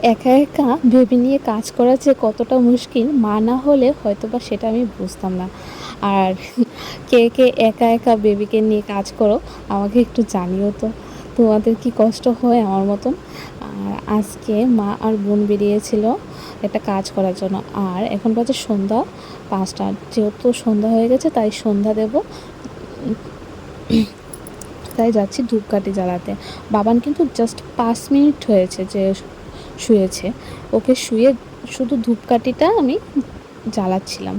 একা একা বেবি নিয়ে কাজ করা যে কতটা মুশকিল, মা না হলে হয়তোবা সেটা আমি বুঝতাম না। আর কে কে একা একা বেবিকে নিয়ে কাজ করো আমাকে একটু জানিও তো, তোমাদের কি কষ্ট হয় আমার মতন। আর আজকে মা আর বোন বেরিয়েছিল একটা কাজ করার জন্য, আর এখন বাজে সন্ধ্যা 5টা। যেহেতু সন্ধ্যা হয়ে গেছে তাই সন্ধ্যা দেব, তাই যাচ্ছি ধূপকাঠি জ্বালাতে। বাবান কিন্তু জাস্ট 5 মিনিট হয়েছে যে শুয়েছে, ওকে শুয়ে শুধু ধূপকাঠিটা আমি জ্বালাচ্ছিলাম।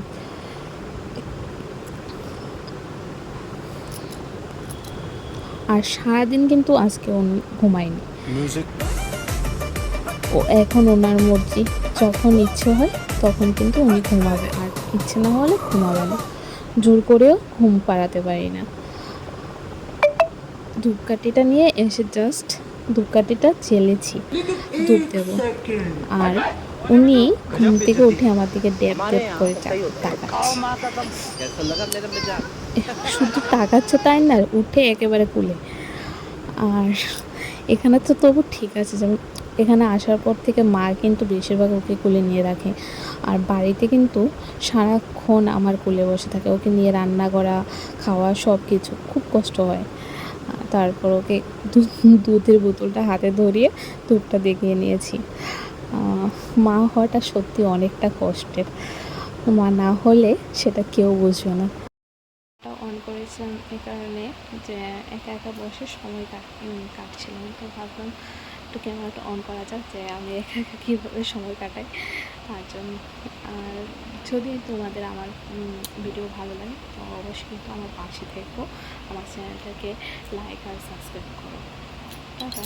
আর সারাদিন কিন্তু আজকে উনি ঘুমায়নি। ও এখন ওনার মর্জি, যখন ইচ্ছে হয় তখন কিন্তু উনি ঘুমাবে, আর ইচ্ছে না হলে ঘুমাবে না। জোর করেও ঘুম পাড়াতে পারি না। ধূপকাঠিটা নিয়ে এসে জাস্ট ধূপকাঠিটা জ্বেলেছি, ধূপ দেব। আর উনি ঘুম থেকে উঠে আমার দিকে ড্যাব ড্যাব করে তাকাচ্ছে। শুধু তাকাচ্ছে তাই না, উঠে একেবারে কুলে। আর এখানে তো তবু ঠিক আছে, যেমন এখানে আসার পর থেকে মা কিন্তু বেশিরভাগ ওকে কোলে নিয়ে রাখে। আর বাড়িতে কিন্তু সারাক্ষণ আমার কোলে বসে থাকে, ওকে নিয়ে রান্না করা, খাওয়া সব কিছু খুব কষ্ট হয়। তারপর ওকে দুধের বোতলটা হাতে ধরিয়ে দুধটা দেখিয়ে নিয়েছি। মা হওয়াটা সত্যি অনেকটা কষ্টের, মা না হলে সেটা কেউ বুঝবে না। অন করেছিলাম এই কারণে যে একা একা বসে সময় কাটছিলাম, তো ভাবলাম একটু ক্যামেরাটা অন করা যাক যে আমি একা একা কীভাবে সময় কাটাই, তার জন্য। আর যদি তোমাদের আমার ভিডিও ভালো লাগে তো অবশ্যই কিন্তু আমার পাশে থেকো, আমার চ্যানেলটাকে লাইক আর সাবস্ক্রাইব করো। টাটা।